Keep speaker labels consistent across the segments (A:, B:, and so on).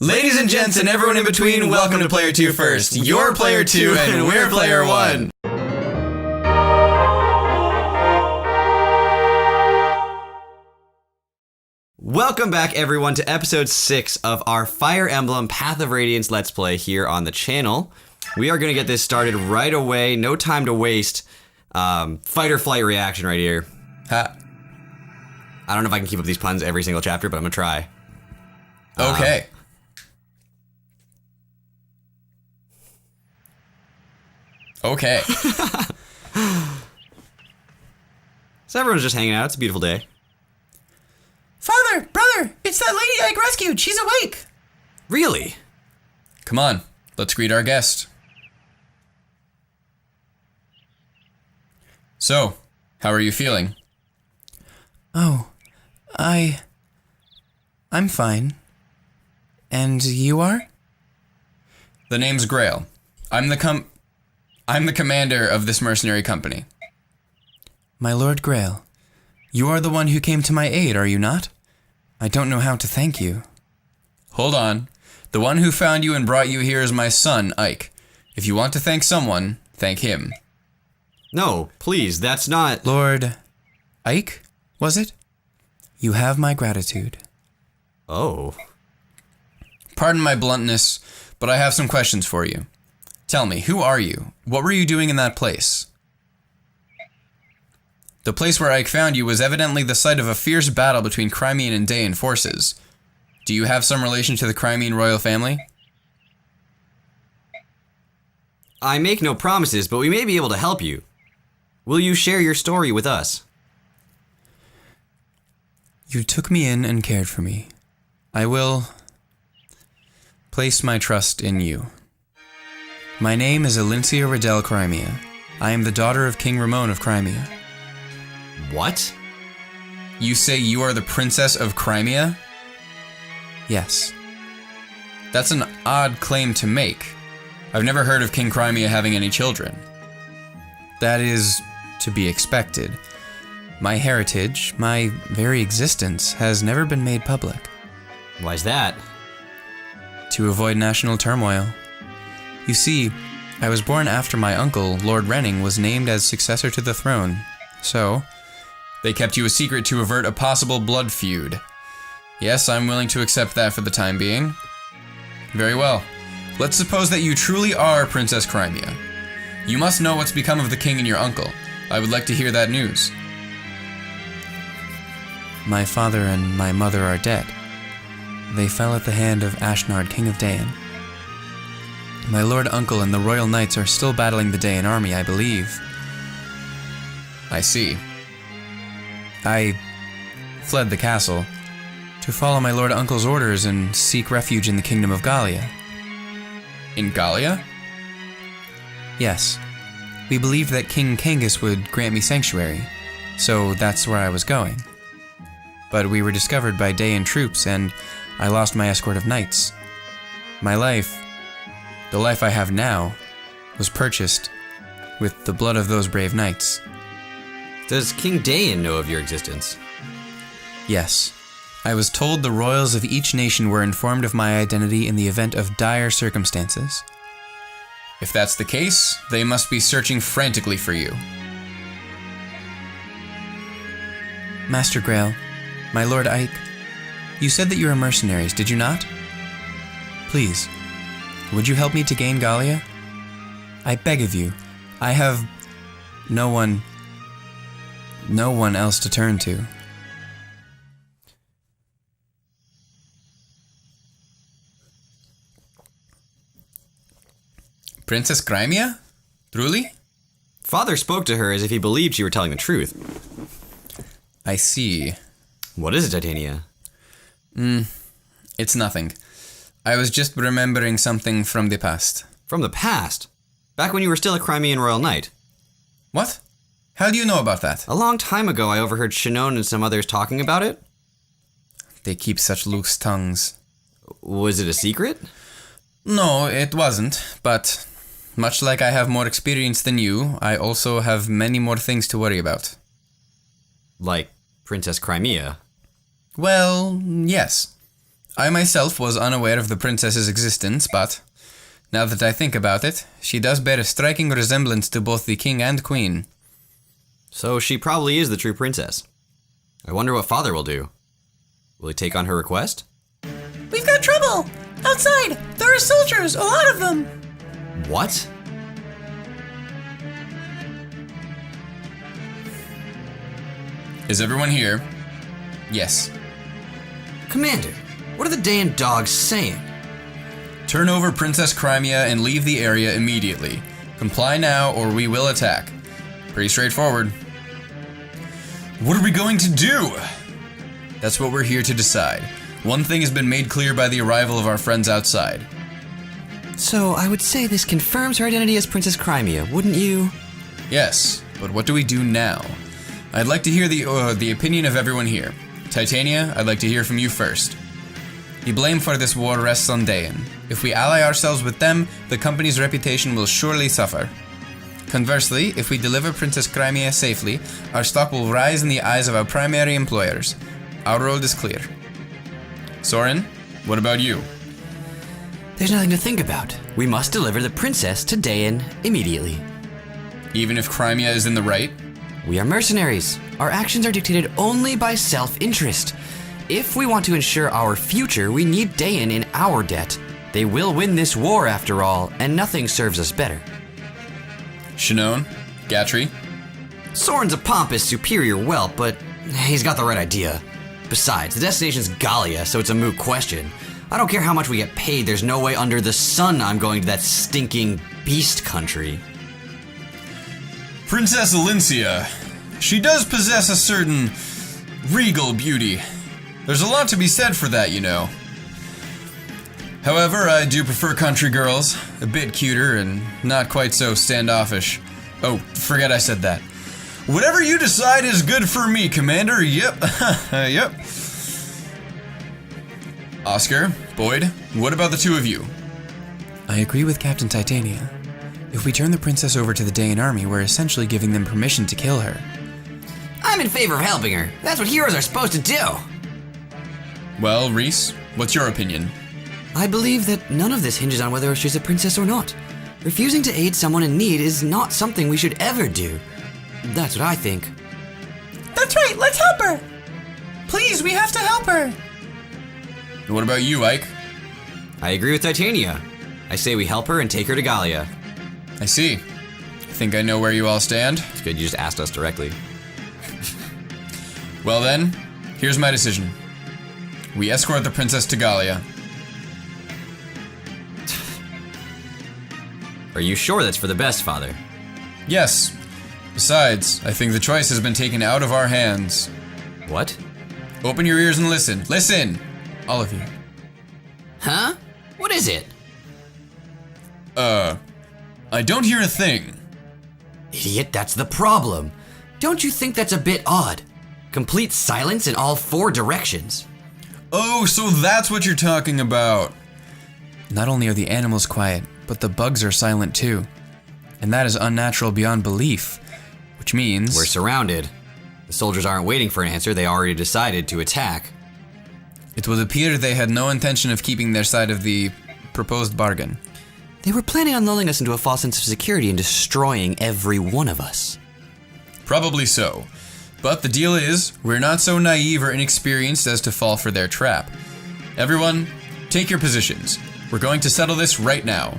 A: Ladies and gents and everyone in between, welcome to PlayerTwoFirst. You're Player 2 and we're Player 1. Welcome back everyone to episode 6 of our Fire Emblem Path of Radiance Let's Play here on the channel. We are going to get this started right away, no time to waste. Fight or flight reaction right here. I don't know if I can keep up these puns every single chapter, but I'm going to try.
B: Okay. Okay.
A: So everyone's just hanging out. It's a beautiful day.
C: Father, brother, it's that lady I rescued. She's awake.
A: Really?
B: Come on, let's greet our guest. So, how are you feeling?
C: Oh, I'm fine. And you are?
B: The name's Grail. I'm the commander of this mercenary company.
C: My Lord Grail, you are the one who came to my aid, are you not? I don't know how to thank you.
B: Hold on. The one who found you and brought you here is my son, Ike. If you want to thank someone, thank him.
A: No, please, that's not...
C: Lord Ike, was it? You have my gratitude.
A: Oh.
B: Pardon my bluntness, but I have some questions for you. Tell me, who are you? What were you doing in that place? The place where Ike found you was evidently the site of a fierce battle between Crimean and Daein forces. Do you have some relation to the Crimean royal family?
A: I make no promises, but we may be able to help you. Will you share your story with us?
C: You took me in and cared for me. I will place my trust in you. My name is Alincia Riddell Crimea. I am the daughter of King Ramon of Crimea.
A: What?
B: You say you are the princess of Crimea?
C: Yes.
B: That's an odd claim to make. I've never heard of King Crimea having any children.
C: That is to be expected. My heritage, my very existence, has never been made public.
A: Why's that?
C: To avoid national turmoil. You see, I was born after my uncle, Lord Renning, was named as successor to the throne. So,
B: they kept you a secret to avert a possible blood feud. Yes, I'm willing to accept that for the time being. Very well. Let's suppose that you truly are Princess Crimea. You must know what's become of the king and your uncle. I would like to hear that news.
C: My father and my mother are dead. They fell at the hand of Ashnard, King of Daein. My lord uncle and the royal knights are still battling the Daein army, I believe.
B: I see.
C: I fled the castle to follow my lord uncle's orders and seek refuge in the kingdom of Gallia.
B: In Gallia?
C: Yes. We believed that King Kangas would grant me sanctuary, so that's where I was going. But we were discovered by Daein troops, and I lost my escort of knights. My life, the life I have now, was purchased with the blood of those brave knights.
A: Does King Daein know of your existence?
C: Yes. I was told the royals of each nation were informed of my identity in the event of dire circumstances.
B: If that's the case, they must be searching frantically for you.
C: Master Grail, my lord Ike, you said that you are mercenaries, did you not? Please, would you help me to gain Gallia? I beg of you. I have no one else to turn to.
B: Princess Crimea? Truly?
A: Father spoke to her as if he believed you were telling the truth.
B: I see.
A: What is it, Titania?
B: It's nothing. I was just remembering something from the past.
A: From the past? Back when you were still a Crimean royal knight?
B: What? How do you know about that?
A: A long time ago, I overheard Shinon and some others talking about it.
B: They keep such loose tongues.
A: Was it a secret?
B: No, it wasn't, but much like I have more experience than you, I also have many more things to worry about.
A: Like Princess Crimea?
B: Well, yes. I myself was unaware of the princess's existence, but now that I think about it, she does bear a striking resemblance to both the king and queen.
A: So she probably is the true princess. I wonder what Father will do. Will he take on her request?
D: We've got trouble! Outside! There are soldiers! A lot of them!
A: What?
B: Is everyone here? Yes.
A: Commander, what are the Daein dogs saying?
B: Turn over Princess Crimea and leave the area immediately. Comply now or we will attack. Pretty straightforward. What are we going to do? That's what we're here to decide. One thing has been made clear by the arrival of our friends outside.
A: So I would say this confirms her identity as Princess Crimea, wouldn't you?
B: Yes, but what do we do now? I'd like to hear the opinion of everyone here. Titania, I'd like to hear from you first. The blame for this war rests on Daein. If we ally ourselves with them, the company's reputation will surely suffer. Conversely, if we deliver Princess Crimea safely, our stock will rise in the eyes of our primary employers. Our road is clear. Soren, what about you?
A: There's nothing to think about. We must deliver the princess to Daein immediately.
B: Even if Crimea is in the right?
A: We are mercenaries. Our actions are dictated only by self-interest. If we want to ensure our future, we need Daein in our debt. They will win this war after all, and nothing serves us better.
B: Shinon, Gatry.
A: Soren's a pompous, superior whelp, but he's got the right idea. Besides, the destination's Gallia, so it's a moot question. I don't care how much we get paid, there's no way under the sun I'm going to that stinking beast country.
B: Princess Alincia. She does possess a certain regal beauty. There's a lot to be said for that, you know. However, I do prefer country girls, a bit cuter and not quite so standoffish. Oh, forget I said that. Whatever you decide is good for me, Commander. Yep. Yep. Oscar, Boyd, what about the two of you?
C: I agree with Captain Titania. If we turn the princess over to the Daein army, we're essentially giving them permission to kill her.
A: I'm in favor of helping her. That's what heroes are supposed to do.
B: Well, Reese, what's your opinion?
A: I believe that none of this hinges on whether she's a princess or not. Refusing to aid someone in need is not something we should ever do. That's what I think.
D: That's right, let's help her! Please, we have to help her!
B: And what about you, Ike?
A: I agree with Titania. I say we help her and take her to Gallia.
B: I see. I think I know where you all stand.
A: It's good you just asked us directly.
B: Well then, here's my decision. We escort the princess to Gallia.
A: Are you sure that's for the best, Father?
B: Yes. Besides, I think the choice has been taken out of our hands.
A: What?
B: Open your ears and listen. Listen! All of you.
A: Huh? What is it?
B: I don't hear a thing.
A: Idiot, that's the problem. Don't you think that's a bit odd? Complete silence in all four directions.
B: Oh, so that's what you're talking about.
C: Not only are the animals quiet, but the bugs are silent too. And that is unnatural beyond belief, which means...
A: We're surrounded. The soldiers aren't waiting for an answer, they already decided to attack.
C: It would appear they had no intention of keeping their side of the proposed bargain.
A: They were planning on lulling us into a false sense of security and destroying every one of us.
B: Probably so. But the deal is, we're not so naive or inexperienced as to fall for their trap. Everyone, take your positions. We're going to settle this right now.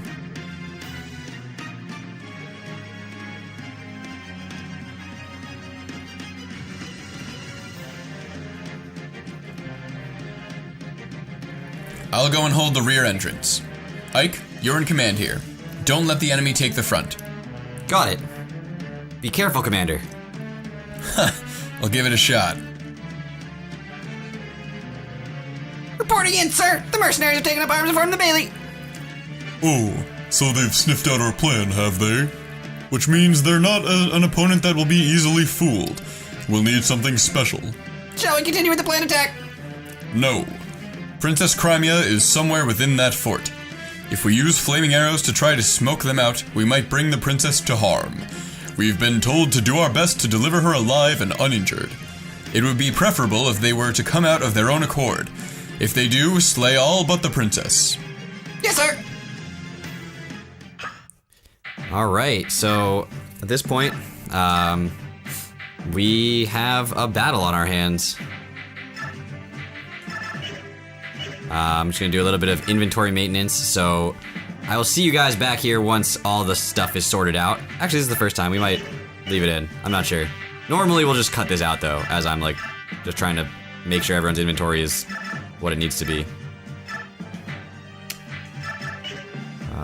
B: I'll go and hold the rear entrance. Ike, you're in command here. Don't let the enemy take the front.
A: Got it. Be careful, Commander.
B: I'll give it a shot.
A: Reporting in, sir! The mercenaries have taken up arms and formed the Bailey!
E: Oh, so they've sniffed out our plan, have they? Which means they're not an opponent that will be easily fooled. We'll need something special.
A: Shall we continue with the planned attack?
E: No. Princess Crimea is somewhere within that fort. If we use flaming arrows to try to smoke them out, we might bring the princess to harm. We've been told to do our best to deliver her alive and uninjured. It would be preferable if they were to come out of their own accord. If they do, slay all but the princess.
A: Yes, sir. All right, so at this point, we have a battle on our hands. I'm just gonna do a little bit of inventory maintenance, so I will see you guys back here once all the stuff is sorted out. Actually, this is the first time. We might leave it in. I'm not sure. Normally, we'll just cut this out, though, as I'm, like, just trying to make sure everyone's inventory is what it needs to be.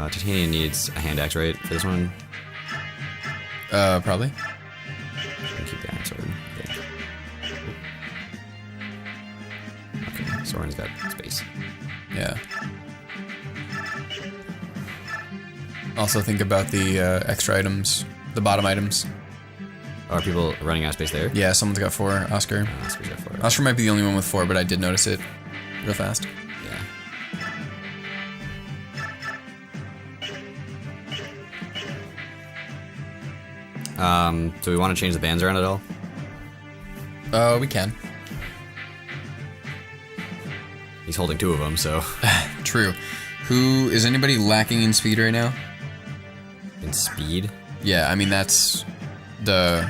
A: Titania needs a hand axe, right, for this one?
B: Probably.
A: I'll keep the iron sword. Okay, Soren's got space.
B: Yeah. Also think about the extra items, the bottom items.
A: Are people running out of space there?
B: Yeah, someone's got 4. Oscar.
A: Oscar's got 4.
B: Oscar might be the only one with 4, but I did notice it real fast.
A: Yeah. Do we want to change the bands around at all?
B: We can.
A: He's holding 2 of them, so.
B: True. Is anybody lacking in speed right now?
A: In speed?
B: Yeah, I mean that's the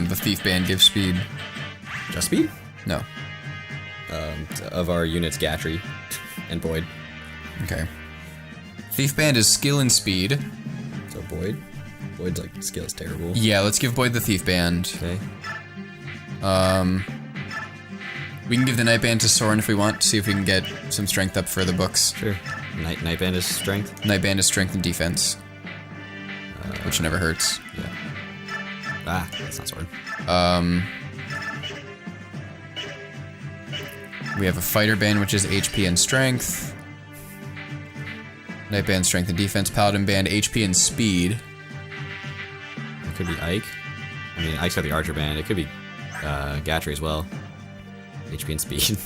B: thief band gives speed.
A: Just speed?
B: No.
A: Of our units, Gatry and Boyd.
B: Okay. Thief band is skill and speed.
A: So Boyd? Boyd's like skill is terrible.
B: Yeah, let's give Boyd the thief band.
A: Okay.
B: We can give the night band to Soren if we want, to see if we can get some strength up for the books.
A: Sure. Night band is strength?
B: Night band is strength and defense. Which never hurts.
A: Yeah. Ah, that's not sword.
B: We have a fighter band, which is HP and strength. Night band, strength and defense. Paladin band, HP and speed.
A: It could be Ike. I mean, Ike's got the archer band. It could be Gatry as well. HP and speed.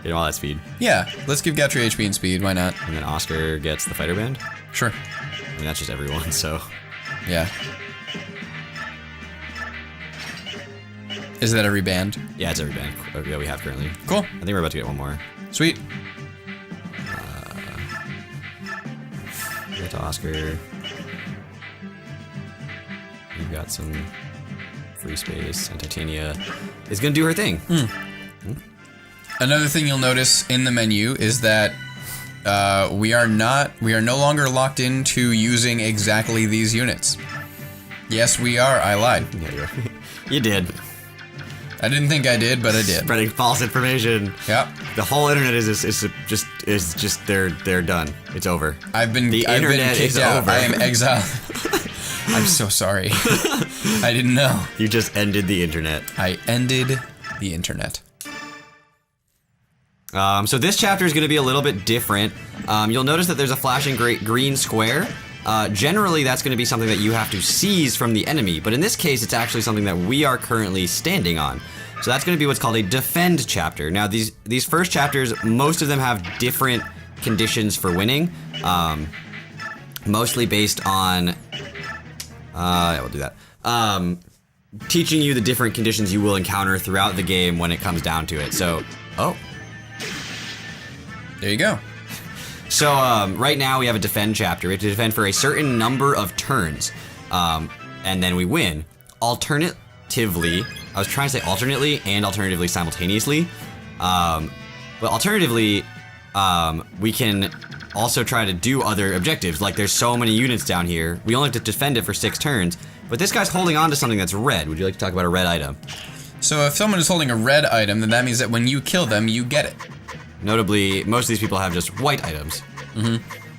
A: Get him all that speed.
B: Yeah, let's give Gatry HP and speed. Why not?
A: And then Oscar gets the fighter band.
B: Sure.
A: I mean, that's just everyone, so.
B: Yeah. Is that every band?
A: Yeah, it's every band that we have currently.
B: Cool.
A: I think we're about to get one more.
B: Sweet.
A: Get to Oscar. We've got some free space, and Titania is gonna do her thing.
B: Another thing you'll notice in the menu is that we are no longer locked into using exactly these units. Yes, we are. I lied.
A: Yeah, you did.
B: I didn't think I did, but I did.
A: Spreading false information.
B: Yeah.
A: The whole internet is just they're done. It's over.
B: I've been
A: internet
B: kicked
A: is
B: out.
A: over.
B: I am exiled. I'm so sorry. I didn't know.
A: You just ended the internet.
B: I ended the internet.
A: So this chapter is going to be a little bit different. You'll notice that there's a flashing green square. Generally, that's going to be something that you have to seize from the enemy, but in this case, it's actually something that we are currently standing on. So that's going to be what's called a defend chapter. Now, these first chapters, most of them have different conditions for winning, mostly based on... yeah, we'll do that. Teaching you the different conditions you will encounter throughout the game when it comes down to it. So,
B: There you go.
A: So, right now we have a defend chapter. We have to defend for a certain number of turns, and then we win. Alternatively, I was trying to say alternately and alternatively simultaneously, but alternatively, we can also try to do other objectives. Like, there's so many units down here, we only have to defend it for 6 turns, but this guy's holding on to something that's red. Would you like to talk about a red item?
B: So if someone is holding a red item, then that means that when you kill them, you get it.
A: Notably, most of these people have just white items.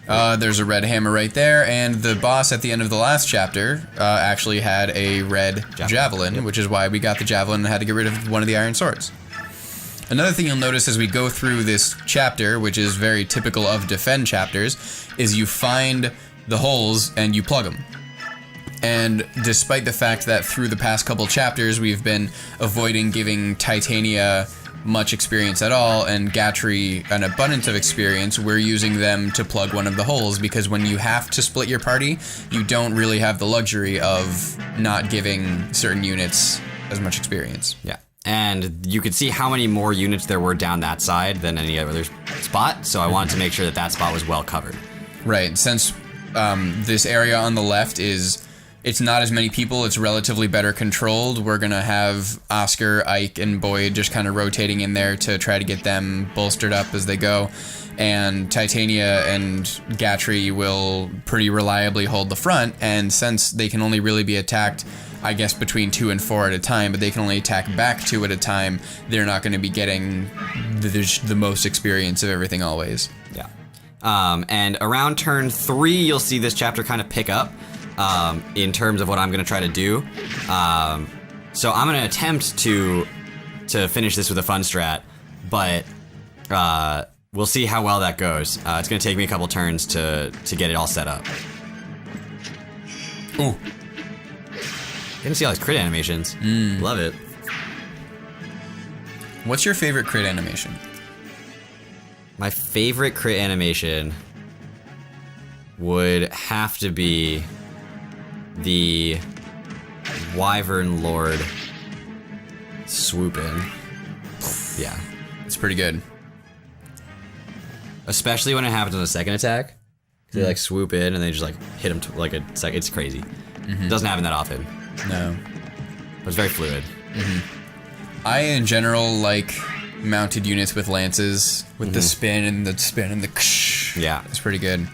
B: There's a red hammer right there, and the boss at the end of the last chapter actually had a red javelin, which is why we got the javelin and had to get rid of one of the iron swords. Another thing you'll notice as we go through this chapter, which is very typical of defend chapters, is you find the holes and you plug them. And despite the fact that through the past couple chapters we've been avoiding giving Titania much experience at all, and Gatry an abundance of experience, we're using them to plug one of the holes, because when you have to split your party, you don't really have the luxury of not giving certain units as much experience.
A: Yeah. And you could see how many more units there were down that side than any other spot, so I wanted to make sure that that spot was well covered.
B: Right, since this area on the left it's not as many people, it's relatively better controlled, we're going to have Oscar, Ike, and Boyd just kind of rotating in there to try to get them bolstered up as they go. And Titania and Gatry will pretty reliably hold the front, and since they can only really be attacked, I guess, between 2 and 4 at a time, but they can only attack back 2 at a time, they're not going to be getting the most experience of everything always.
A: Yeah. And around turn 3, you'll see this chapter kind of pick up in terms of what I'm going to try to do. So I'm going to attempt to finish this with a fun strat, but we'll see how well that goes. It's going to take me a couple turns to get it all set up.
B: Ooh.
A: Getting to see all these crit animations. Love it.
B: What's your favorite crit animation?
A: My favorite crit animation would have to be the Wyvern Lord swoop in. Yeah.
B: It's pretty good.
A: Especially when it happens on the second attack. They like swoop in and they just like hit him like a second. It's crazy. It doesn't happen that often.
B: No.
A: But it's very fluid.
B: I, in general, like mounted units with lances, with the spin and the ksh.
A: Yeah.
B: It's pretty good.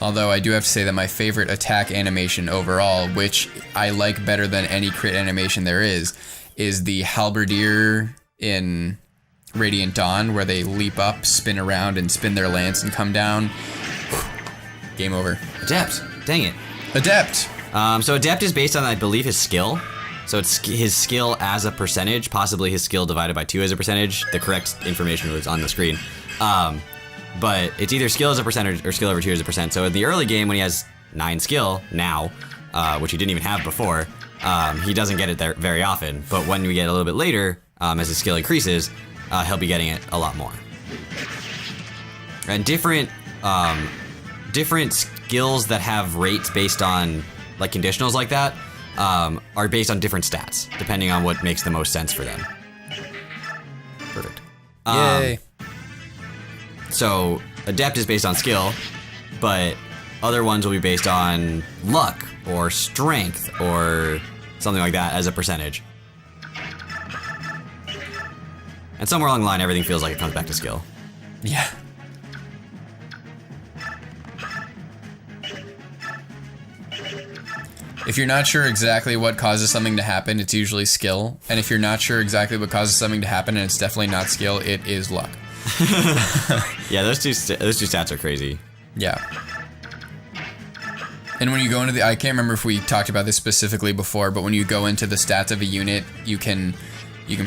B: Although I do have to say that my favorite attack animation overall, which I like better than any crit animation there is the Halberdier in Radiant Dawn, where they leap up, spin around, and spin their lance and come down. Game over.
A: Adept. Dang it.
B: Adept.
A: So Adept is based on, I believe, his skill. So it's his skill as a percentage, possibly his skill divided by 2 as a percentage. The correct information was on the screen. But it's either skill as a percentage or skill over 2 as a percent. So in the early game, when he has 9 skill now, which he didn't even have before, he doesn't get it there very often. But when we get a little bit later, as his skill increases, he'll be getting it a lot more. And different skills that have rates based on like conditionals like that are based on different stats, depending on what makes the most sense for them. Perfect.
B: Yay.
A: So Adept is based on skill, but other ones will be based on luck or strength or something like that as a percentage. And somewhere along the line, everything feels like it comes back to skill.
B: Yeah. If you're not sure exactly what causes something to happen, it's usually skill. And if you're not sure exactly what causes something to happen and it's definitely not skill, it is luck.
A: Yeah, those two stats are crazy.
B: Yeah. And when you go into I can't remember if we talked about this specifically before, but when you go into the stats of a unit, you can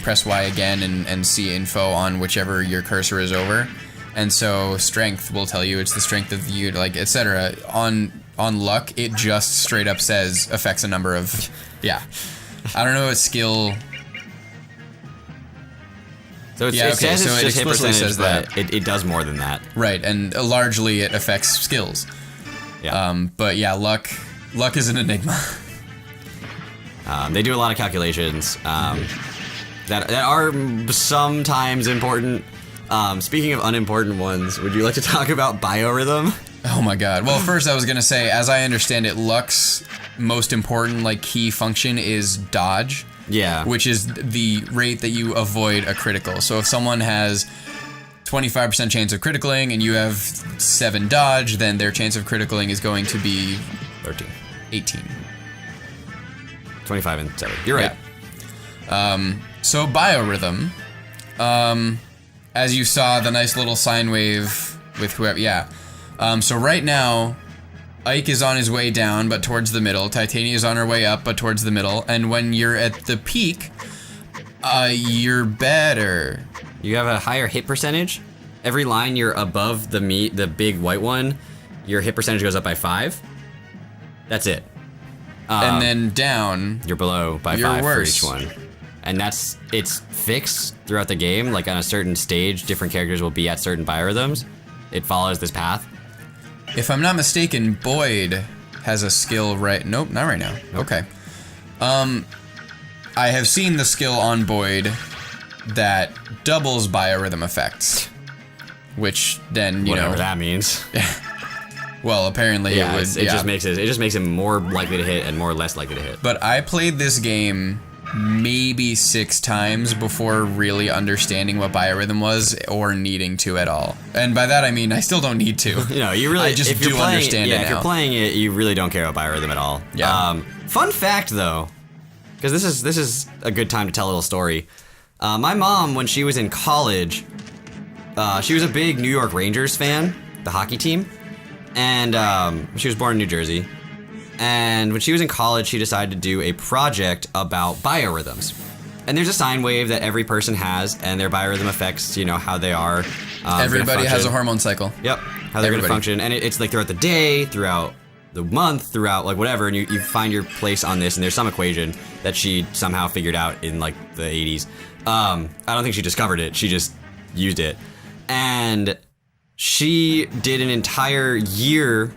B: press Y again and see info on whichever your cursor is over. And so strength will tell you it's the strength of the unit, like, etc. On luck, it just straight up says affects a number of, yeah. I don't know what skill.
A: So it says it's just hit percentage, but it does more than that.
B: Right, and largely it affects skills.
A: Yeah.
B: But yeah, luck is an enigma.
A: They do a lot of calculations that are sometimes important. Speaking of unimportant ones, would you like to talk about biorhythm?
B: Oh my god. Well, first I was gonna say, as I understand it, luck's most important like key function is dodge.
A: Yeah.
B: Which is the rate that you avoid a critical. So if someone has 25% chance of criticaling and you have 7 dodge, then their chance of criticaling is going to be
A: 13.
B: 18.
A: 25 and 7. You're right.
B: Yeah. So biorhythm, as you saw the nice little sine wave with whoever, yeah. So right now, Ike is on his way down, but towards the middle. Titania is on her way up, but towards the middle. And when you're at the peak, you're better.
A: You have a higher hit percentage. Every line you're above the big white one, your hit percentage goes up by 5. That's it.
B: And then down,
A: you're below by 5
B: worse.
A: for each one. And it's fixed throughout the game. Like on a certain stage, different characters will be at certain biorhythms. It follows this path.
B: If I'm not mistaken, Boyd has a skill right... Nope, not right now. Okay. I have seen the skill on Boyd that doubles biorhythm effects, which then,
A: Whatever that means.
B: well, apparently it would.
A: Just makes it more likely to hit and more less likely to hit.
B: But I played this game maybe 6 times before really understanding what biorhythm was or needing to at all. And by that I mean I still don't need to.
A: You really
B: I just
A: if you're
B: do
A: playing,
B: understand it now.
A: If you're playing it, you really don't care about biorhythm at all.
B: Yeah.
A: Fun fact though, because this is a good time to tell a little story. My mom, when she was in college, she was a big New York Rangers fan, the hockey team, and she was born in New Jersey. And when she was in college, she decided to do a project about biorhythms. And there's a sine wave that every person has, and their biorhythm affects, how they are.
B: Everybody has a hormone cycle.
A: Yep, how they're going to function. And it's like throughout the day, throughout the month, throughout like whatever, and you find your place on this, and there's some equation that she somehow figured out in like the 80s. I don't think she discovered it, she just used it. And she did an entire year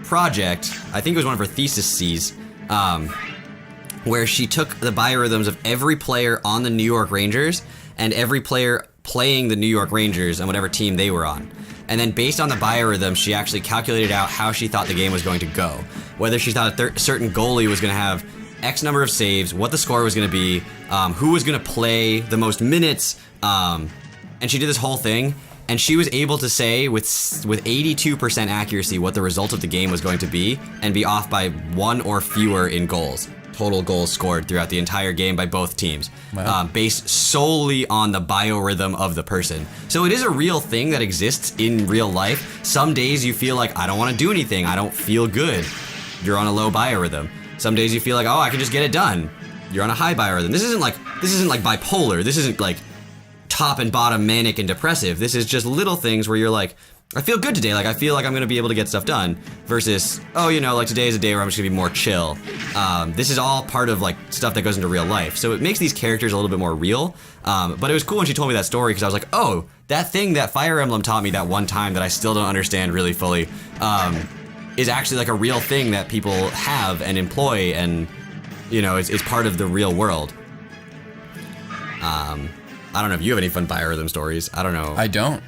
A: project, I think it was one of her theses, where she took the biorhythms of every player on the New York Rangers and every player playing the New York Rangers and whatever team they were on. And then based on the biorhythms, she actually calculated out how she thought the game was going to go. Whether she thought a certain goalie was going to have X number of saves, what the score was going to be, who was going to play the most minutes, and she did this whole thing. And she was able to say with 82% accuracy what the result of the game was going to be and be off by 1 or fewer in goals. Total goals scored throughout the entire game by both teams.
B: Wow.
A: Based solely on the biorhythm of the person. So it is a real thing that exists in real life. Some days you feel like, I don't want to do anything. I don't feel good. You're on a low biorhythm. Some days you feel like, oh, I can just get it done. You're on a high biorhythm. This isn't like bipolar. This isn't like top and bottom manic and depressive. This is just little things where you're like, I feel good today. Like I feel like I'm going to be able to get stuff done versus, like today is a day where I'm just going to be more chill. This is all part of like stuff that goes into real life. So it makes these characters a little bit more real. But it was cool when she told me that story because I was like, oh, that thing that Fire Emblem taught me that one time that I still don't understand really fully is actually like a real thing that people have and employ and, it's part of the real world. I don't know if you have any fun biorhythm stories. I don't know.
B: I don't.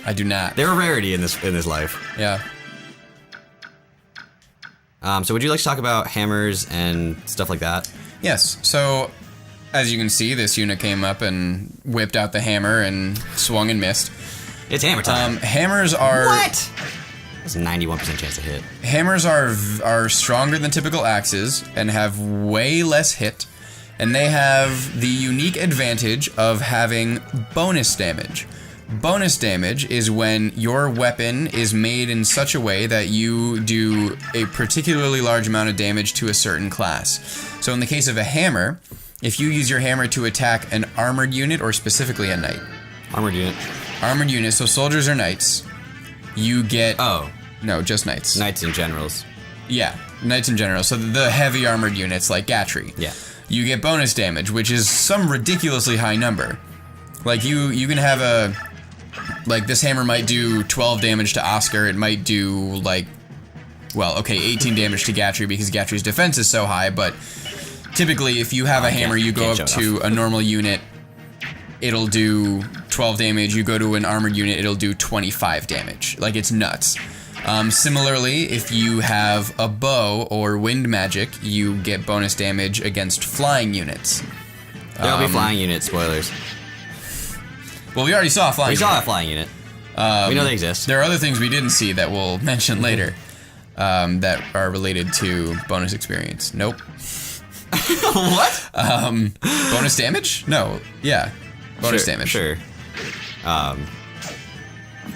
B: I do not.
A: They're a rarity in this life.
B: Yeah.
A: So would you like to talk about hammers and stuff like that?
B: Yes. So, as you can see, this unit came up and whipped out the hammer and swung and missed.
A: It's hammer time.
B: Hammers are...
A: What? That's a 91% chance to hit.
B: Hammers are stronger than typical axes and have way less hit. And they have the unique advantage of having bonus damage. Bonus damage is when your weapon is made in such a way that you do a particularly large amount of damage to a certain class. So in the case of a hammer, if you use your hammer to attack an armored unit or specifically a knight.
A: Armored unit.
B: Armored unit, so soldiers or knights, you get...
A: Oh.
B: No, just knights.
A: Knights and generals.
B: Yeah, knights in general. So the heavy armored units like Gatry.
A: Yeah.
B: You get bonus damage, which is some ridiculously high number. Like you can have a, like this hammer might do 12 damage to Oscar. It might do 18 damage to Gatry because Gatry's defense is so high. But typically, if you have a hammer, you go up to a normal unit, it'll do 12 damage. You go to an armored unit, it'll do 25 damage. Like it's nuts. Similarly, if you have a bow or wind magic, you get bonus damage against flying units.
A: There'll be flying unit spoilers.
B: Well, we already saw a flying unit.
A: We saw a flying unit. We know they exist.
B: There are other things we didn't see that we'll mention later that are related to bonus experience. Nope.
A: What?
B: Bonus damage? No. Yeah. Bonus damage.
A: Sure.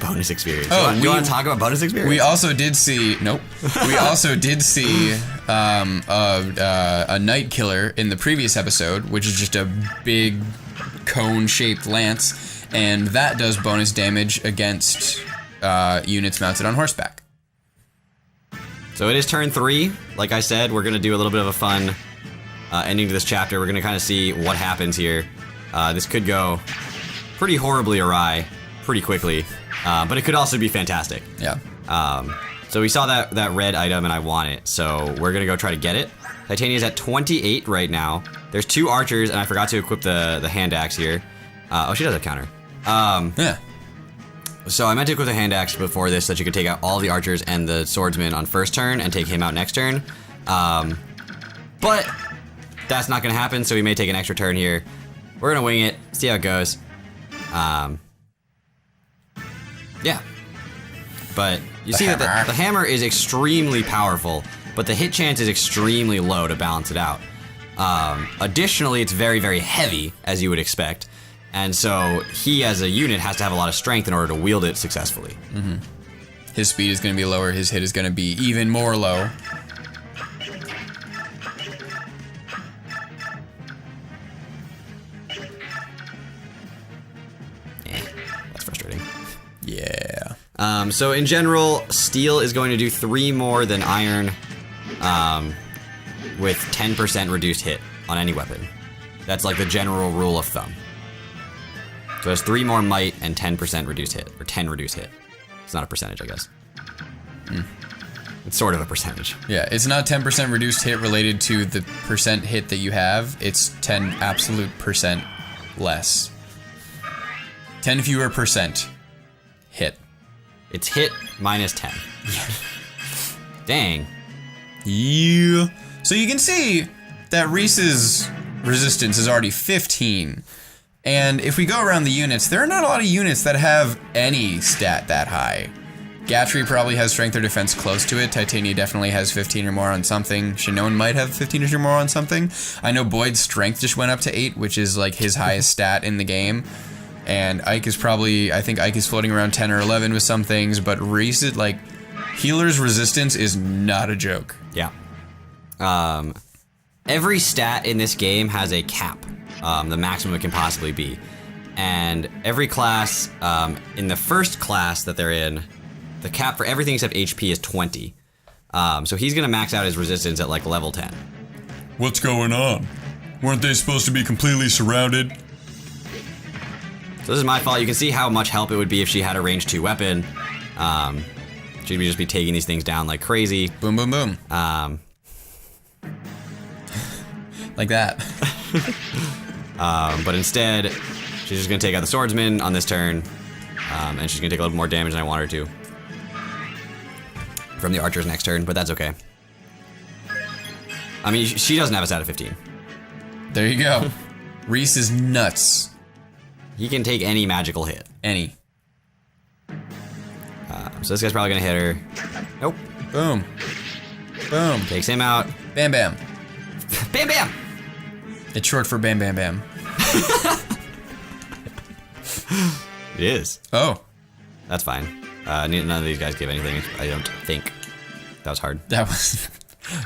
A: Bonus experience.
B: Oh,
A: do you want to talk about bonus experience?
B: We also did see... Nope. We also did see a Night Killer in the previous episode, which is just a big cone-shaped lance, and that does bonus damage against units mounted on horseback.
A: So it is turn 3. Like I said, we're going to do a little bit of a fun ending to this chapter. We're going to kind of see what happens here. This could go pretty horribly awry pretty quickly. But it could also be fantastic.
B: Yeah.
A: So we saw that red item and I want it, so we're gonna go try to get it. Titania's at 28 right now. There's 2 archers, and I forgot to equip the hand axe here. Oh, she does have counter.
B: Yeah.
A: So I meant to equip the hand axe before this so that you could take out all the archers and the swordsman on first turn and take him out next turn. But that's not gonna happen, so we may take an extra turn here. We're gonna wing it, see how it goes. Yeah. But you see that the hammer is extremely powerful, but the hit chance is extremely low to balance it out. Additionally, it's very, very heavy, as you would expect. And so he, as a unit, has to have a lot of strength in order to wield it successfully.
B: Mm-hmm. His speed is going to be lower. His hit is going to be even more low.
A: That's frustrating.
B: Yeah.
A: So in general, steel is going to do 3 more than iron, with 10% reduced hit on any weapon. That's like the general rule of thumb. So it's 3 more might and 10% reduced hit, or 10 reduced hit. It's not a percentage, I guess. It's sort of a percentage.
B: Yeah, it's not 10% reduced hit related to the percent hit that you have. It's 10 absolute percent less. 10 fewer percent hit.
A: It's hit minus 10. Dang.
B: Yeah. So you can see that Reese's resistance is already 15. And if we go around the units, there are not a lot of units that have any stat that high. Gatry probably has strength or defense close to it. Titania definitely has 15 or more on something. Shinon might have 15 or more on something. I know Boyd's strength just went up to 8, which is like his highest stat in the game. And Ike is probably, I think Ike is floating around 10 or 11 with some things, but Reese, like, healer's resistance is not a joke.
A: Yeah. Every stat in this game has a cap, the maximum it can possibly be. And every class, in the first class that they're in, the cap for everything except HP is 20. So he's gonna max out his resistance at like level 10.
E: What's going on? Weren't they supposed to be completely surrounded?
A: So this is my fault. You can see how much help it would be if she had a range 2 weapon. She'd just be taking these things down like crazy.
B: Boom, boom, boom. Like that.
A: But instead, she's just gonna take out the swordsman on this turn, and she's gonna take a little more damage than I want her to from the archers next turn, but that's okay. I mean, she doesn't have a stat of 15.
B: There you go. Reese is nuts.
A: He can take any magical hit.
B: Any.
A: So this guy's probably gonna hit her. Nope.
B: Boom. Boom.
A: Takes him out.
B: Bam, bam.
A: Bam, bam!
B: It's short for bam, bam, bam.
A: It is.
B: Oh.
A: That's fine. None of these guys give anything, I don't think. That was hard.
B: That was...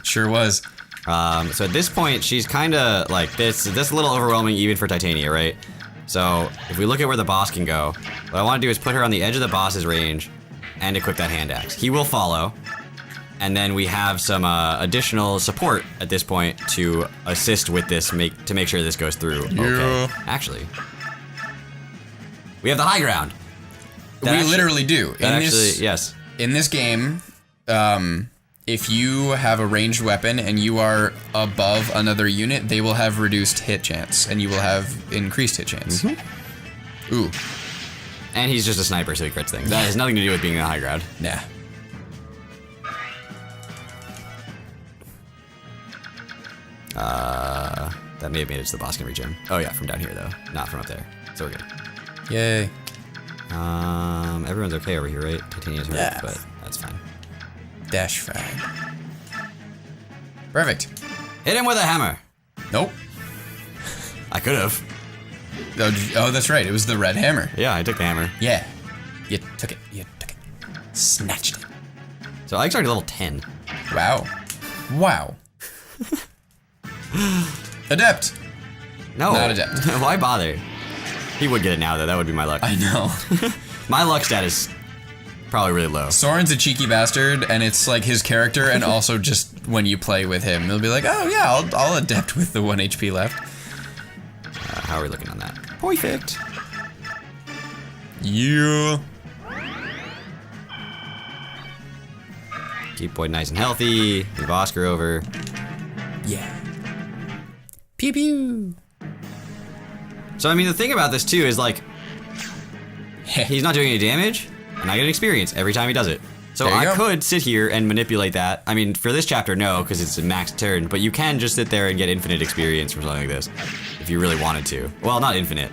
B: sure was.
A: So at this point, she's kind of like this. This a little overwhelming even for Titania, right? So if we look at where the boss can go, what I want to do is put her on the edge of the boss's range and equip that hand axe. He will follow, and then we have some additional support at this point to assist with this, to make sure this goes through.
B: Yeah.
A: Okay. Actually, we have the high ground.
B: We literally do.
A: Yes.
B: In this game, if you have a ranged weapon and you are above another unit, they will have reduced hit chance, and you will have increased hit chance. Mm-hmm. Ooh.
A: And he's just a sniper, so he crits things. That has nothing to do with being in the high ground.
B: Nah.
A: That may have made it so the boss can reach him. Oh yeah, from down here though, not from up there. So we're good.
B: Yay.
A: Everyone's okay over here, right? Titania's hurt,
B: Yeah.
A: but that's fine.
B: Dash frag. Perfect.
A: Hit him with a hammer.
B: Nope.
A: I could have.
B: Oh, that's right. It was the red hammer.
A: Yeah, I took the hammer.
B: Yeah. You took it. You took it. Snatched it.
A: So Ike's already level 10.
B: Wow. Wow. Adept.
A: No.
B: Not adept.
A: Why bother? He would get it now, though. That would be my luck.
B: I know.
A: My luck stat is probably really low.
B: Soren's a cheeky bastard, and it's like his character, and also just when you play with him, he'll be like, oh yeah, I'll adept with the 1 HP left.
A: How are we looking on that? Perfect.
B: Yeah.
A: Keep Boyd nice and healthy. Move Oscar over.
C: Yeah. Pew pew.
A: So I mean, the thing about this too is like, he's not doing any damage, and I get an experience every time he does it. So
B: There you
A: I
B: go.
A: could sit here and manipulate that. I mean, for this chapter, no, because it's a max turn. But you can just sit there and get infinite experience from something like this, if you really wanted to. Well, not infinite.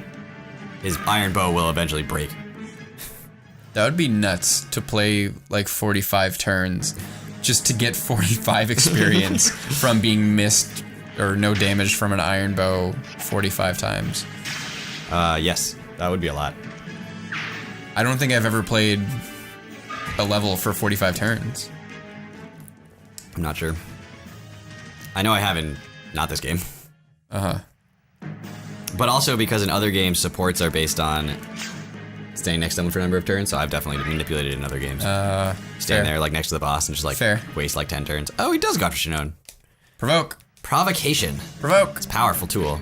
A: His iron bow will eventually break.
B: That would be nuts to play like 45 turns just to get 45 experience from being missed or no damage from an iron bow 45 times.
A: Yes, that would be a lot.
B: I don't think I've ever played a level for 45 turns.
A: I'm not sure. I know I haven't, not this game.
B: Uh-huh.
A: But also because in other games, supports are based on staying next to them for a number of turns, so I've definitely manipulated in other games.
B: Fair.
A: Stand there like next to the boss and just like
B: Fair.
A: waste like 10 turns. Oh, he does got Shinon.
B: Provoke.
A: Provocation.
B: Provoke.
A: It's a powerful tool.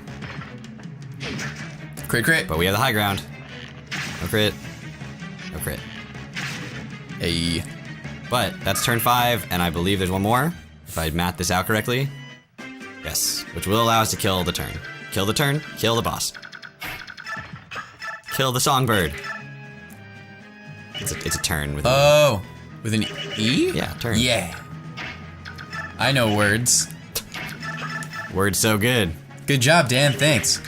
B: Crit crit.
A: But we have the high ground. No crit. No crit.
B: Hey.
A: But that's turn 5, and I believe there's one more. If I math this out correctly. Yes. Which will allow us to kill the turn. Kill the turn, kill the boss. Kill the songbird. It's a turn with
B: Oh. With an E?
A: yeah, turn.
B: Yeah. I know words.
A: Word's so good.
B: Good job, Dan. Thanks.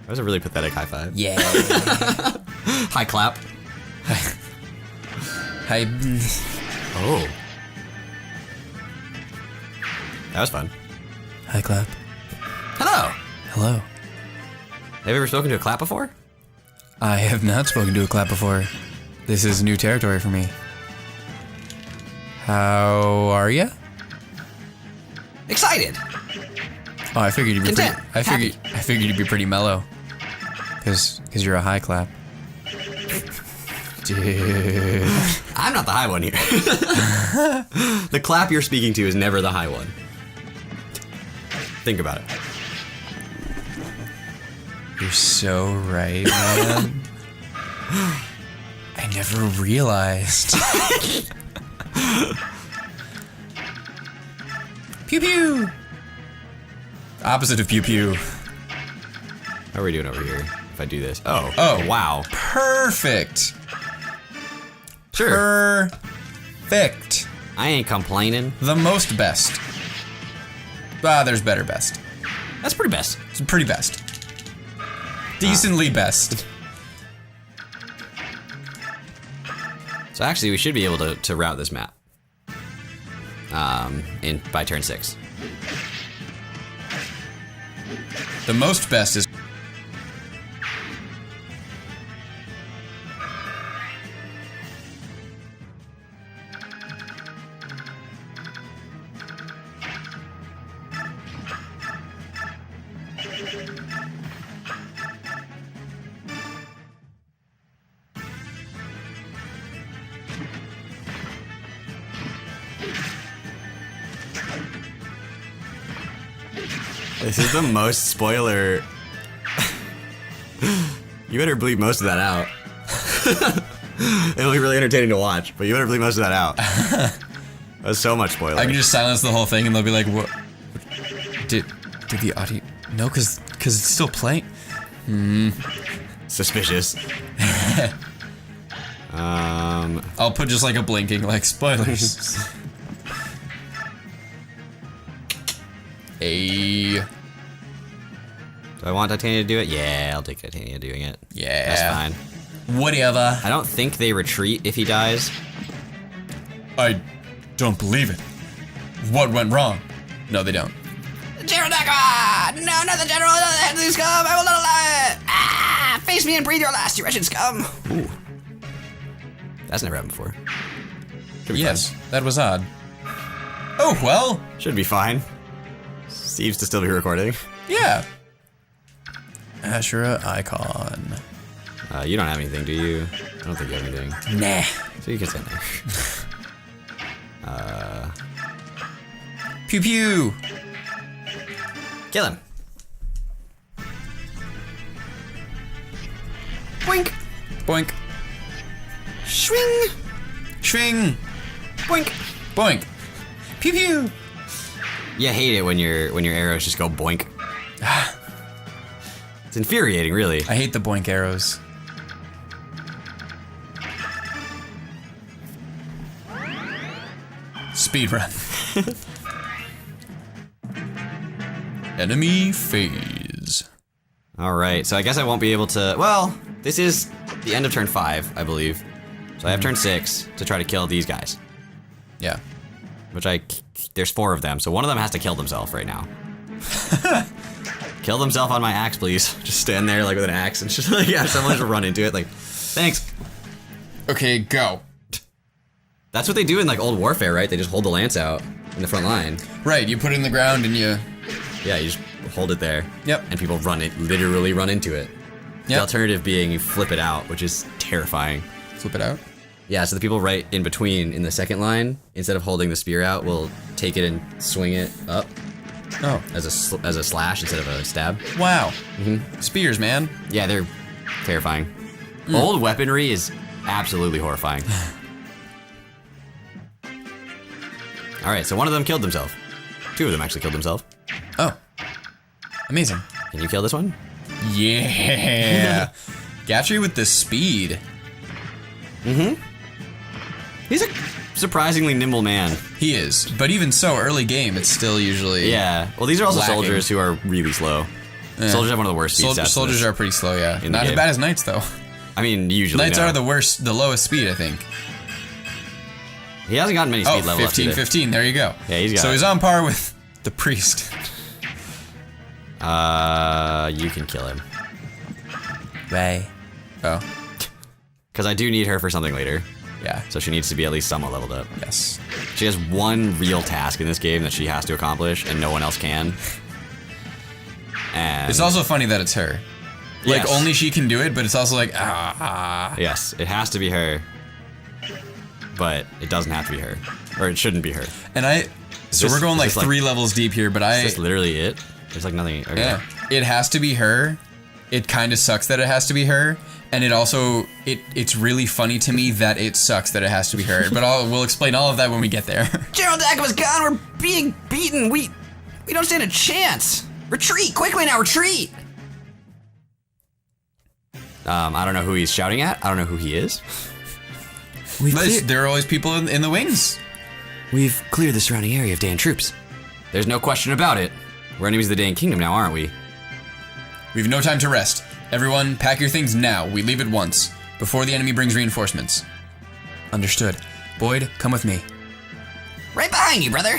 A: That was a really pathetic high five.
B: Yeah.
A: High clap.
B: Hi.
A: Oh. That was fun.
C: Hi, clap.
A: Hello.
C: Hello.
A: Have you ever spoken to a clap before?
C: I have not spoken to a clap before. This is new territory for me. How are ya?
A: Excited.
C: Oh, I figured you'd be
A: Content.
C: pretty. I figured you'd be pretty mellow. Cause you're a high clap. Dude.
A: I'm not the high one here. The clap you're speaking to is never the high one. Think about it.
C: You're so right, man. I never realized.
B: Pew pew. Opposite of pew pew.
A: How are we doing over here? If I do this. Oh.
B: Oh.
A: Wow.
B: Perfect.
A: Sure.
B: Perfect.
A: I ain't complaining.
B: The most best. Ah, there's better best.
A: That's pretty best.
B: It's pretty best. Decently best.
A: So actually, we should be able to route this map. By turn 6.
B: The most best is.
A: This is the most spoiler. You better bleep most of that out. It'll be really entertaining to watch, but you better bleep most of that out. That's so much spoiler.
B: I can just silence the whole thing and they'll be like, what?
C: Did the audio? No, cause it's still playing.
A: Suspicious.
B: I'll put just like a blinking, like, spoilers.
A: Do I want Titania to do it? Yeah, I'll take Titania doing it.
B: Yeah.
A: That's fine.
B: Whatever.
A: I don't think they retreat if he dies.
B: I don't believe it. What went wrong? No, they don't.
A: General Dagger! No, not the General! Please come! I will not allow it! Ah! Face me and breathe your last, you wretched scum! Ooh. That's never happened before. Should be
B: Yes, that was odd. Oh, well.
A: fine. Should be fine. Seems to still be recording.
B: Yeah.
C: Ashura icon.
A: You don't have anything, do you? I don't think you have anything.
C: Nah.
A: So you can stand there.
B: Pew pew.
A: Kill him. Boink!
B: Boink.
A: Swing!
B: Swing.
A: Boink.
B: Boink. Pew pew.
A: You hate it when your arrows just go boink. It's infuriating, really.
B: I hate the boink arrows. Speedrun. Enemy phase.
A: All right, so I guess I won't be able to. Well, this is the end of turn 5, I believe. So I have turn 6 to try to kill these guys.
B: Yeah.
A: Which there's 4 of them, so one of them has to kill themselves right now. Kill themselves on my axe, please. Just stand there like with an axe and just like, yeah, someone just run into it. Like, thanks.
B: Okay, go.
A: That's what they do in like old warfare, right? They just hold the lance out in the front line.
B: Right, you put it in the ground and you...
A: Yeah, you just hold it there.
B: Yep.
A: And people literally run into it. The
B: Yep.
A: alternative being you flip it out, which is terrifying.
B: Flip it out.
A: Yeah, so the people right in between in the second line, instead of holding the spear out, will take it and swing it up
B: Oh.
A: as a slash instead of a stab.
B: Wow. Spears, man.
A: Yeah, they're terrifying. Old weaponry is absolutely horrifying. All right, so one of them killed themselves. 2 of them actually killed themselves.
B: Oh. Amazing.
A: Can you kill this one?
B: Yeah. Gatry with the speed.
A: He's a surprisingly nimble man.
B: He is. But even so, early game, it's still usually...
A: Yeah. Well, these are also
B: Lacking.
A: soldiers who are really slow. Soldiers have one of the worst speed stats.
B: Soldiers are pretty slow, yeah.
A: the
B: Not as
A: game.
B: bad as knights, though.
A: I mean, usually
B: Knights
A: no.
B: are the worst, the lowest speed, I think.
A: He hasn't gotten many speed
B: Oh,
A: level up
B: 15,
A: either.
B: 15, there you go.
A: Yeah, he's got
B: So
A: it.
B: he's on par with the priest.
A: You can kill him.
C: Ray.
B: Oh,
A: Because I do need her for something later.
B: yeah.
A: So she needs to be at least somewhat leveled up.
B: Yes.
A: She has one real task in this game that she has to accomplish, and no one else can. And
B: It's also funny that it's her. Like,
A: Yes.
B: only she can do it, but it's also like, ah.
A: yes, it has to be her. But it doesn't have to be her. Or it shouldn't be her.
B: And so
A: this-
B: we're going
A: is
B: like
A: this like-
B: 3 levels deep here, but
A: Is this literally it? There's like nothing. Okay.
B: yeah. It has to be her. It kind of sucks that it has to be her. And it also, it's really funny to me that it sucks that it has to be her. But we'll explain all of that when we get there.
A: Gerald Dakova's gone. We're being beaten. We don't stand a chance. Retreat quickly now. Retreat. I don't know who he's shouting at. I don't know who he is.
B: There are always people in the wings.
A: We've cleared the surrounding area of Daein troops. There's no question about it. We're enemies of the Daein Kingdom now, aren't we?
B: We've no time to rest. Everyone, pack your things now. We leave at once, before the enemy brings reinforcements.
C: Understood. Boyd, come with me.
A: Right behind you, brother.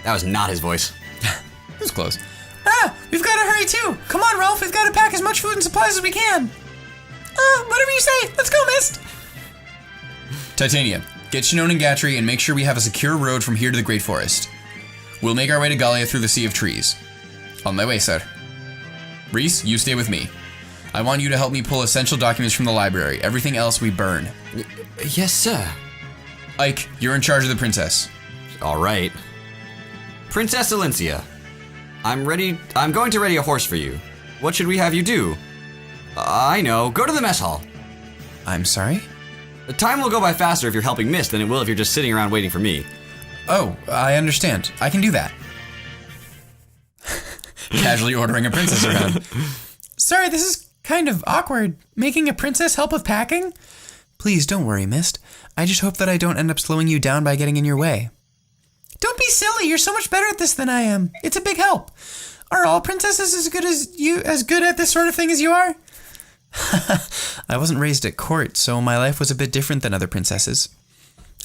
A: That was not his voice.
B: It was close.
D: Ah, we've got to hurry too. Come on, Ralph. We've got to pack as much food and supplies as we can. Whatever you say. Let's go, Mist.
B: Titania, get Shinon and Gatry and make sure we have a secure road from here to the Great Forest. We'll make our way to Gallia through the Sea of Trees. On my way, sir. Reese, you stay with me. I want you to help me pull essential documents from the library. Everything else we burn.
A: Yes, sir.
B: Ike, you're in charge of the princess.
A: All right. Princess Alencia, I'm going to ready a horse for you. What should we have you do? I know. Go to the mess hall.
C: I'm sorry?
A: The time will go by faster if you're helping Mist than it will if you're just sitting around waiting for me.
B: Oh, I understand. I can do that. Casually ordering a princess around.
D: Sorry, this is kind of awkward. Making a princess help with packing?
C: Please don't worry, Mist. I just hope that I don't end up slowing you down by getting in your way.
D: Don't be silly. You're so much better at this than I am. It's a big help. Are all princesses as good at this sort of thing as you are?
C: I wasn't raised at court, so my life was a bit different than other princesses.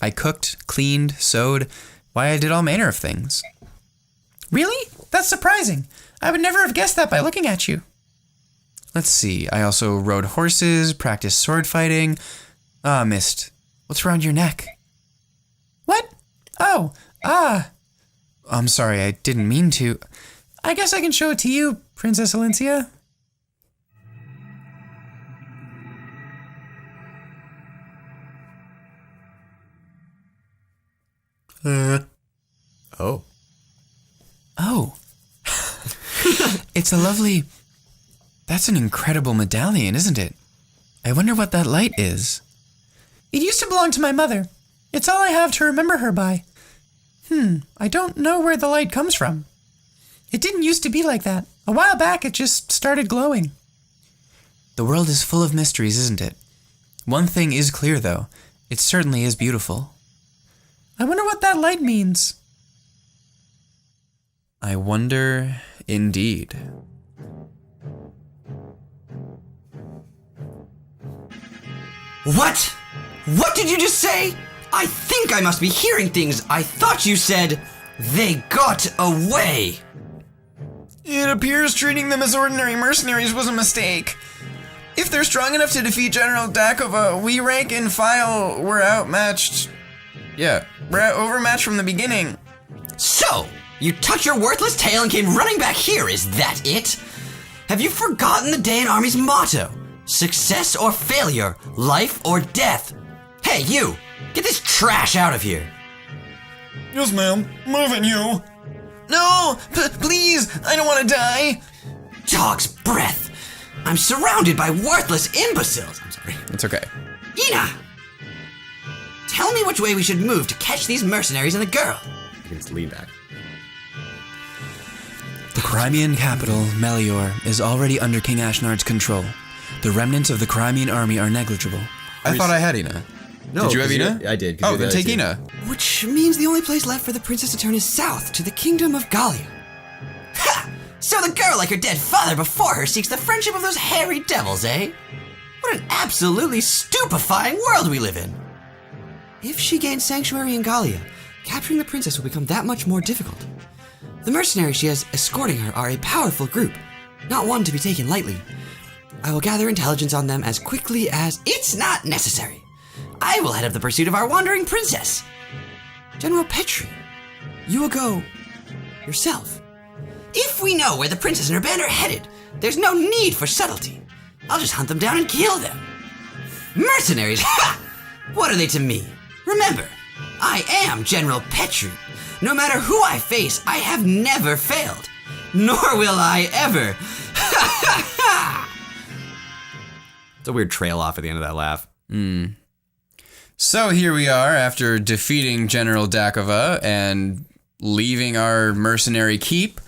C: I cooked, cleaned, sewed. Why, I did all manner of things.
D: Really? That's surprising. I would never have guessed that by looking at you.
C: Let's see, I also rode horses, practiced sword fighting. Ah, Mist, what's around your neck?
D: What? Oh,
C: I'm sorry, I didn't mean to.
D: I guess I can show it to you, Princess Alencia.
A: Oh.
C: Oh. It's a lovely... That's an incredible medallion, isn't it? I wonder what that light is.
D: It used to belong to my mother. It's all I have to remember her by. I don't know where the light comes from. It didn't used to be like that. A while back, it just started glowing.
C: The world is full of mysteries, isn't it? One thing is clear, though. It certainly is beautiful.
D: I wonder what that light means.
C: I wonder indeed.
A: What? What did you just say? I think I must be hearing things. I thought you said they got away.
B: It appears treating them as ordinary mercenaries was a mistake. If they're strong enough to defeat General Dakova, we rank and file were outmatched. Yeah, we're overmatched from the beginning.
A: So, you tucked your worthless tail and came running back here, is that it? Have you forgotten the Daein army's motto? Success or failure, life or death. Hey, you! Get this trash out of here!
E: Yes, ma'am. Moving you.
B: No, please, I don't want to die.
A: Dog's breath! I'm surrounded by worthless imbeciles. I'm sorry.
B: It's okay.
A: Ina! Tell me which way we should move to catch these mercenaries and the girl. You can just lean back.
C: The Crimean capital, Melior, is already under King Ashnard's control. The remnants of the Crimean army are negligible.
B: I thought I had Ina.
A: No,
B: Did you have Ina?
A: I did.
B: Oh, then take Ina.
A: Which means the only place left for the princess to turn is south, to the kingdom of Gallia. Ha! So the girl, like her dead father before her, seeks the friendship of those hairy devils, eh? What an absolutely stupefying world we live in! If she gains sanctuary in Gallia, capturing the princess will become that much more difficult. The mercenaries she has escorting her are a powerful group, not one to be taken lightly. I will gather intelligence on them as quickly as it's not necessary. I will head up the pursuit of our wandering princess. General Petri, you will go yourself. If we know where the princess and her band are headed, there's no need for subtlety. I'll just hunt them down and kill them. Mercenaries, ha! What are they to me? Remember, I am General Petri. No matter who I face, I have never failed. Nor will I ever. It's a weird trail off at the end of that laugh.
B: So here we are after defeating General Dakova and leaving our mercenary keep.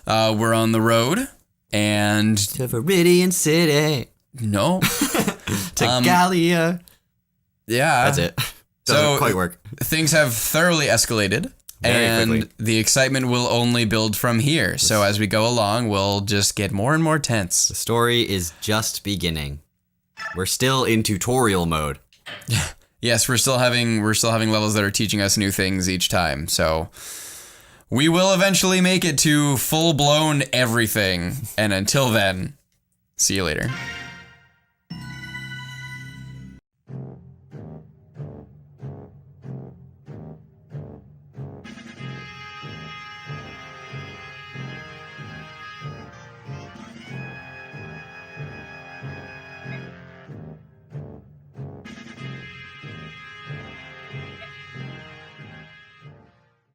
B: We're on the road and...
A: To Viridian City.
B: No.
A: To Gallia.
B: Yeah.
A: That's it. Doesn't
B: So
A: quite work.
B: things have thoroughly escalated.
A: Very
B: and
A: quickly.
B: the excitement will only build from here. So as we go along, we'll just get more and more tense.
A: The story is just beginning. We're still in tutorial mode.
B: Yes, we're still having levels that are teaching us new things each time. So we will eventually make it to full-blown everything. And until then, see you later.